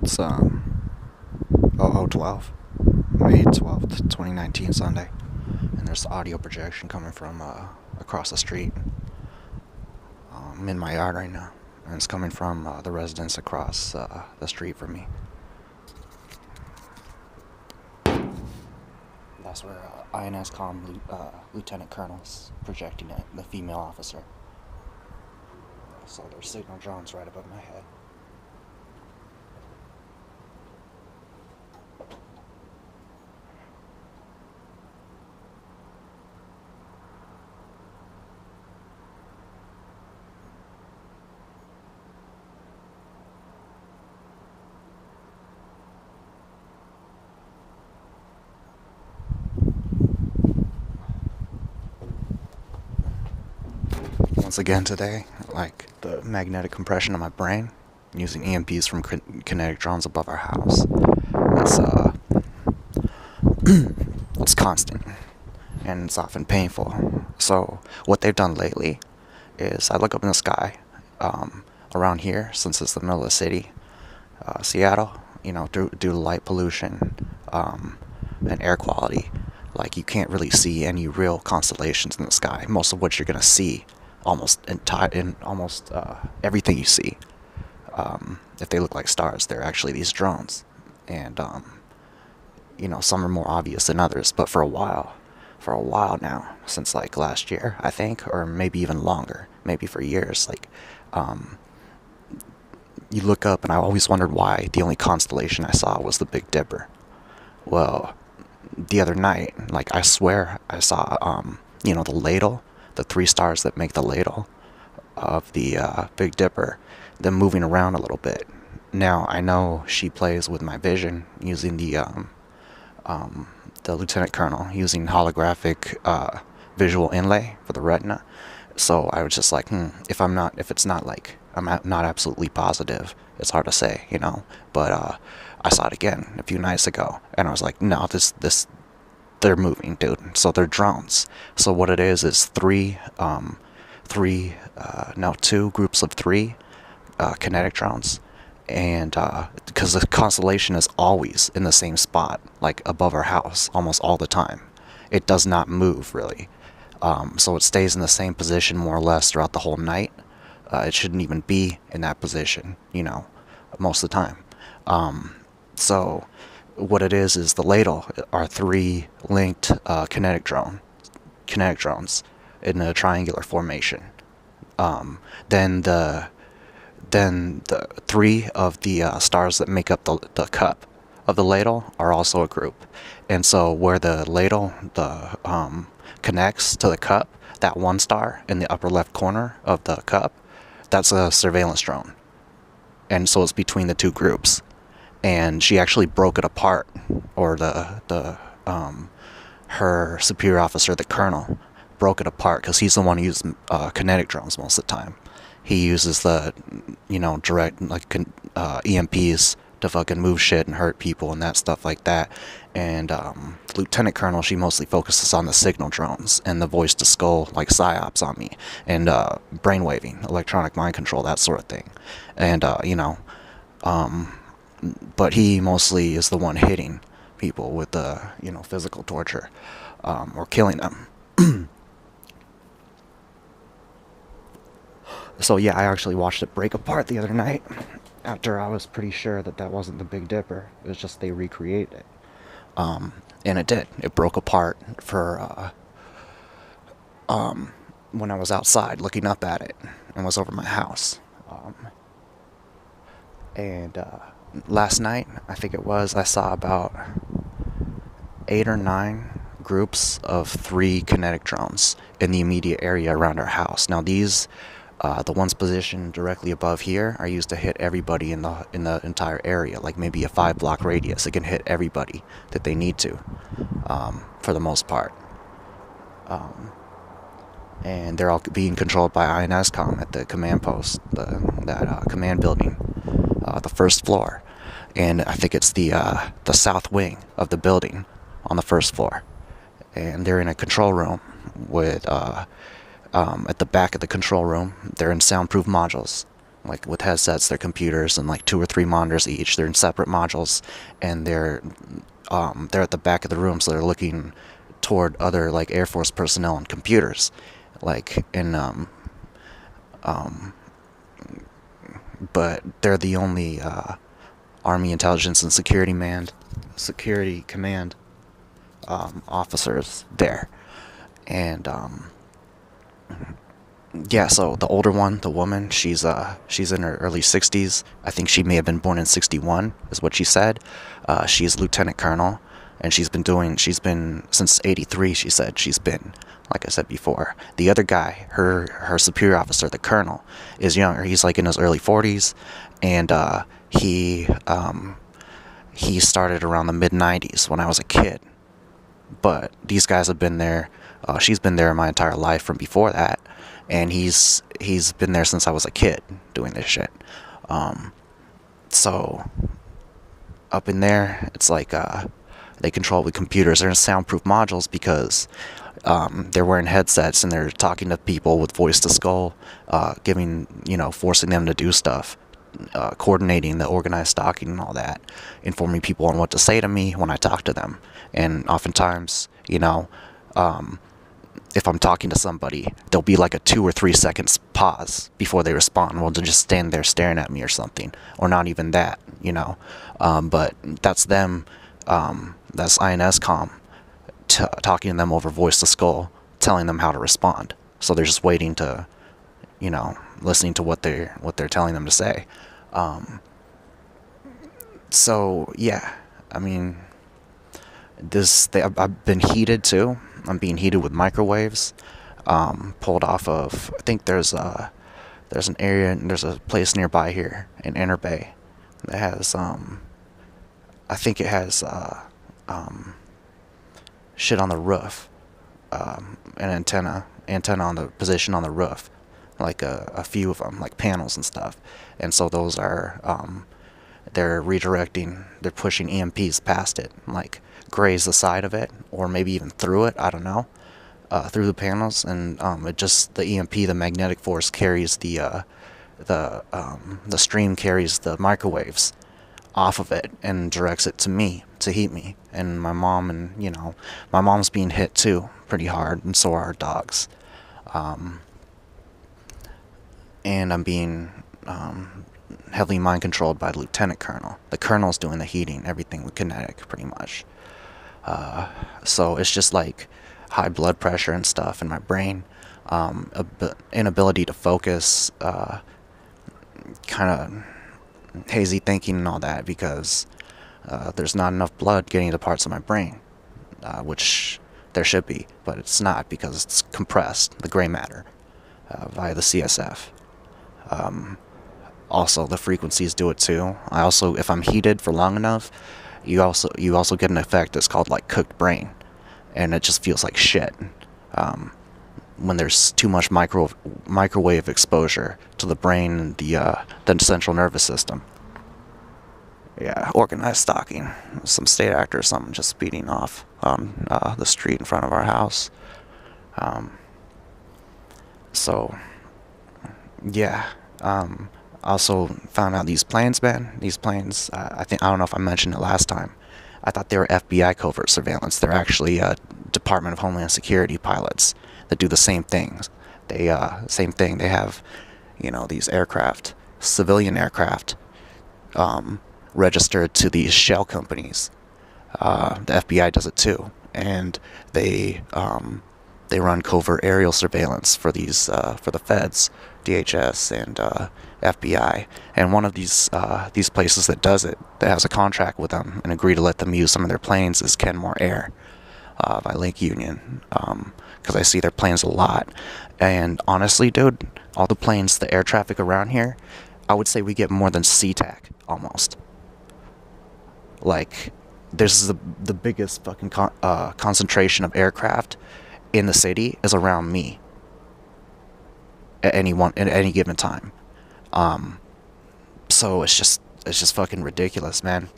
It's 0012, May 12th, 2019 Sunday, and there's audio projection coming from across the street. I'm in my yard right now, and it's coming from the residence across the street from me. That's where INSCOM Lieutenant Colonel's projecting it, the female officer. So there's signal drones right above my head. Once again today, like the magnetic compression of my brain, using EMPs from kinetic drones above our house. It's constant, and it's often painful. So what they've done lately is I look up in the sky around here, since it's the middle of the city, Seattle, due to light pollution and air quality, like you can't really see any real constellations in the sky. Most of what you're gonna see, almost everything you see, if they look like stars, they're actually these drones. And some are more obvious than others, but for a while now, since like last year, I think, or maybe even longer, maybe for years, like you look up, and I always wondered why the only constellation I saw was the Big Dipper. Well, the other night, like I swear I saw the ladle, the three stars that make the ladle of the Big Dipper, them moving around a little bit. Now I know she plays with my vision using the lieutenant colonel using holographic visual inlay for the retina. So I was just like, if it's not like, I'm not absolutely positive, it's hard to say, but I saw it again a few nights ago, and I was like, no, this they're moving, dude. So they're drones. So what it is two groups of three kinetic drones, and because the constellation is always in the same spot, like above our house, almost all the time. It does not move really, so it stays in the same position more or less throughout the whole night. It shouldn't even be in that position, most of the time. So what it is the ladle are three linked kinetic drones in a triangular formation. Then the three of the stars that make up the cup of the ladle are also a group. And so where the ladle connects to the cup, that one star in the upper left corner of the cup, that's a surveillance drone. And so it's between the two groups. And she actually broke it apart, or her superior officer, the colonel, broke it apart, because he's the one who uses kinetic drones most of the time. He uses the direct EMPs to fucking move shit and hurt people and that stuff like that. And Lieutenant Colonel, she mostly focuses on the signal drones and the voice to skull, like psyops on me, and brainwaving, electronic mind control, that sort of thing. And but he mostly is the one hitting people with the physical torture, or killing them. So yeah, I actually watched it break apart the other night, after I was pretty sure that wasn't the Big Dipper. It was just they recreated it. And it did. It broke apart for when I was outside looking up at it, and was over my house. And last night, I think it was, I saw about 8 or 9 groups of 3 kinetic drones in the immediate area around our house. Now these, the ones positioned directly above here, are used to hit everybody in the entire area, like maybe a 5-block radius. It can hit everybody that they need to, for the most part. And they're all being controlled by INSCOM at the command post, that command building, the first floor. And I think it's the south wing of the building on the first floor. And they're in a control room with at the back of the control room, they're in soundproof modules. like with headsets, their computers, and like 2 or 3 monitors each. They're in separate modules, and they're at the back of the room, so they're looking toward other like Air Force personnel and computers, like in but they're the only Army Intelligence and Security Command officers there, and yeah. So the older one, the woman, she's in her early 60s. I think she may have been born in 61, is what she said. She's lieutenant colonel, and she's been since 83. She said she's been, like I said before. The other guy, her superior officer, the colonel, is younger. He's like in his early 40s, and he started around the mid 90s when I was a kid. But these guys have been there. She's been there my entire life from before that, and he's been there since I was a kid doing this shit. So up in there, it's like they control the computers. They're in soundproof modules because they're wearing headsets and they're talking to people with voice to skull, forcing them to do stuff, coordinating the organized stalking and all that, informing people on what to say to me when I talk to them. And oftentimes, if I'm talking to somebody, there'll be like a 2 or 3 seconds pause before they respond. Well, they'll just stand there staring at me or something, or not even that, but that's them. That's INSCOM talking to them over voice to skull, telling them how to respond. So they're just waiting to, listening to what they're telling them to say. So yeah, I mean, I've been heated too. I'm being heated with microwaves, pulled off of. I think there's an area, and there's a place nearby here in Inner Bay that has I think it has shit on the roof, an antenna on the position on the roof, like a few of them, like panels and stuff. And so those are they're redirecting, they're pushing EMPs past it, like graze the side of it, or maybe even through it, I don't know, through the panels. And the EMP, the magnetic force, carries the stream carries the microwaves off of it and directs it to me to heat me and my mom. And my mom's being hit too pretty hard, and so are our dogs. And I'm being heavily mind controlled by the lieutenant colonel. The colonel's doing the heating, everything with kinetic, pretty much. So it's just like high blood pressure and stuff in my brain, inability to focus, kind of hazy thinking and all that, because there's not enough blood getting to parts of my brain, which there should be, but it's not, because it's compressed, the gray matter, via the CSF. Also, the frequencies do it too. If I'm heated for long enough, you also get an effect that's called like cooked brain, and it just feels like shit when there's too much microwave exposure to the brain and the central nervous system. Yeah, organized stalking. Some state actor or something just speeding off on the street in front of our house. So yeah. Also found out these planes, man. These planes, I don't know if I mentioned it last time. I thought they were FBI covert surveillance. They're actually Department of Homeland Security pilots that do the same things. They have, these aircraft, civilian aircraft, registered to these shell companies. The FBI does it too, and they run covert aerial surveillance for for the feds, DHS and FBI. And one of these places that does it, that has a contract with them and agree to let them use some of their planes, is Kenmore Air by Lake Union, because I see their planes a lot. And honestly, dude, all the planes, the air traffic around here, I would say we get more than SeaTac almost. Like, there's the biggest fucking concentration of aircraft in the city is around me at any given time. So it's just fucking ridiculous, man.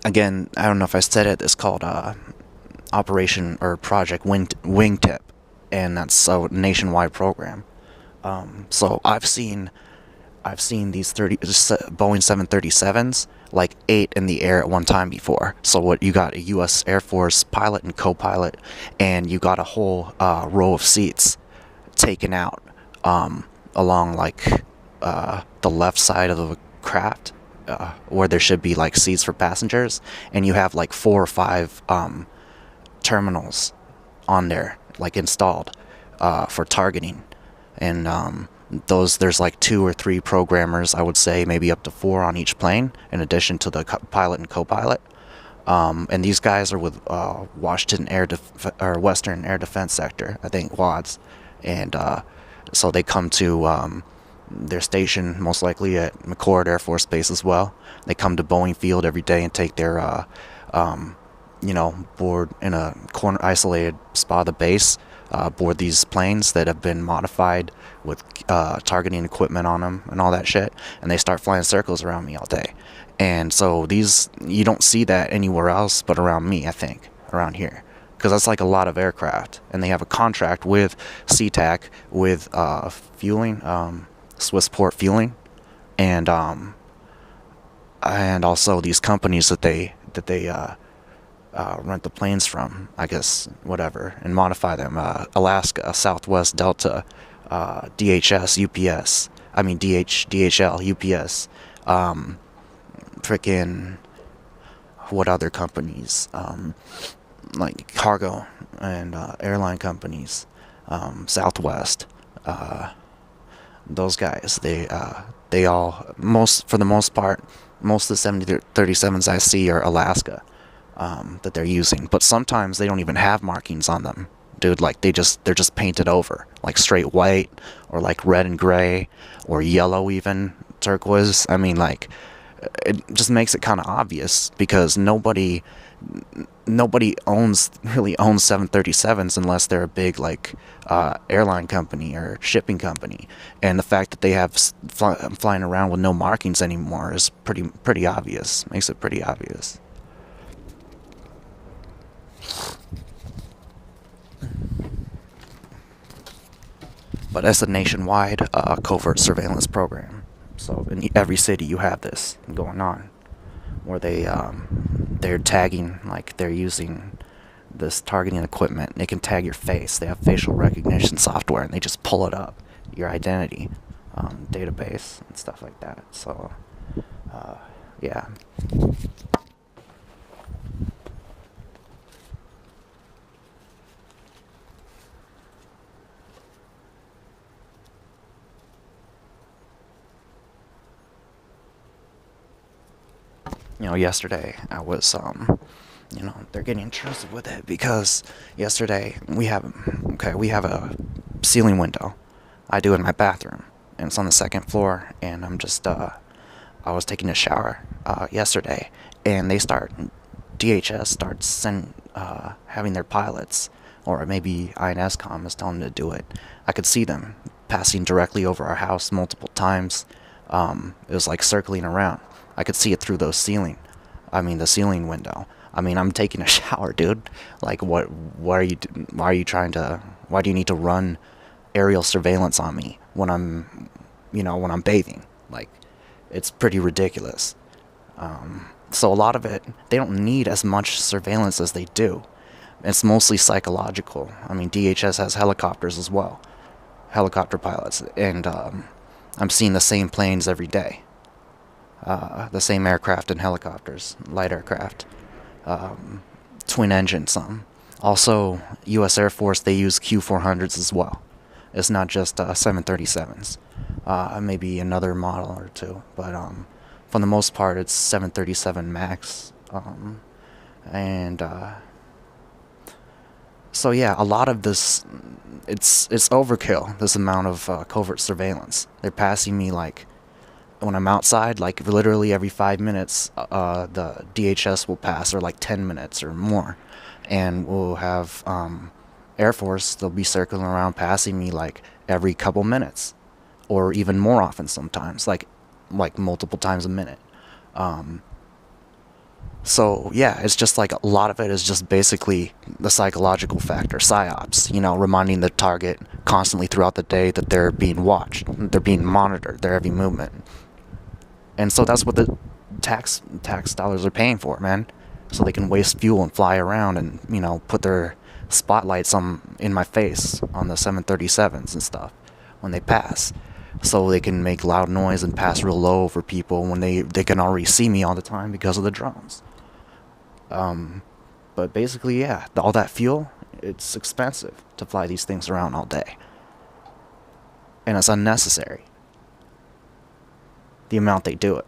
Again, I don't know if I said it, it's called Operation or Project Wingtip, and that's a nationwide program So I've seen these Boeing 737s, like 8 in the air at one time before. So what you got, a U.S. Air Force pilot and co-pilot, and you got a whole row of seats taken out along like the left side of the craft, where there should be like seats for passengers, and you have like 4 or 5 terminals on there, like installed for targeting, and those there's like 2 or 3 programmers, I would say maybe up to 4 on each plane, in addition to the pilot and co-pilot. And these guys are with Western Air Defense Sector, I think WADS, and so they come to their station most likely at McCord Air Force Base as well. They come to Boeing Field every day and take their board in a corner isolated spot of the base, board these planes that have been modified with targeting equipment on them and all that shit, and they start flying circles around me all day. And so you don't see that anywhere else but around me, I think, around here. Because that's like a lot of aircraft, and they have a contract with SeaTac with fueling, Swissport fueling, and also these companies that they rent the planes from, I guess, whatever, and modify them. Alaska, Southwest, Delta, DHS, UPS. I mean DHL, UPS. Frickin' what other companies? Like cargo and airline companies. Southwest. Those guys, they all, for the most part, most of the 737s I see are Alaska. That they're using, but sometimes they don't even have markings on them, dude. Like they're just painted over, like straight white, or like red and gray, or yellow, even turquoise. I mean, like, it just makes it kind of obvious, because nobody really owns 737s unless they're a big like airline company or shipping company, and the fact that they have flying around with no markings anymore is pretty obvious. Makes it pretty obvious. But it's a nationwide covert surveillance program. So in every city you have this going on, where they're tagging, like they're using this targeting equipment. They can tag your face. They have facial recognition software, and they just pull it up, your identity, database and stuff like that. So yeah. Yesterday I was, they're getting intrusive with it, because yesterday we have a ceiling window. I do in my bathroom, and it's on the second floor, and I was taking a shower, yesterday, and DHS starts having their pilots, or maybe INSCOM is telling them to do it. I could see them passing directly over our house multiple times. It was like circling around. I could see it through the ceiling window. I mean, I'm taking a shower, dude. Like, why do you need to run aerial surveillance on me when I'm bathing? Like, it's pretty ridiculous. So a lot of it, they don't need as much surveillance as they do. It's mostly psychological. I mean, DHS has helicopters as well, helicopter pilots, and I'm seeing the same planes every day. The same aircraft and helicopters, light aircraft, twin engine some. Also, U.S. Air Force, they use Q400s as well. It's not just 737s. Maybe another model or two, but for the most part, it's 737 Max. And so yeah, a lot of this, it's overkill. This amount of covert surveillance. They're passing me like, when I'm outside, like literally every 5 minutes, the DHS will pass, or like 10 minutes or more, and we'll have Air Force. They'll be circling around, passing me like every couple minutes, or even more often sometimes, like multiple times a minute. So yeah, it's just like a lot of it is just basically the psychological factor, psyops. Reminding the target constantly throughout the day that they're being watched, they're being monitored, their every movement. And so that's what the tax dollars are paying for, man. So they can waste fuel and fly around and put their spotlights in my face on the 737s and stuff when they pass, so they can make loud noise and pass real low for people when they can already see me all the time because of the drones. But basically, yeah, all that fuel, it's expensive to fly these things around all day, and it's unnecessary the amount they do it.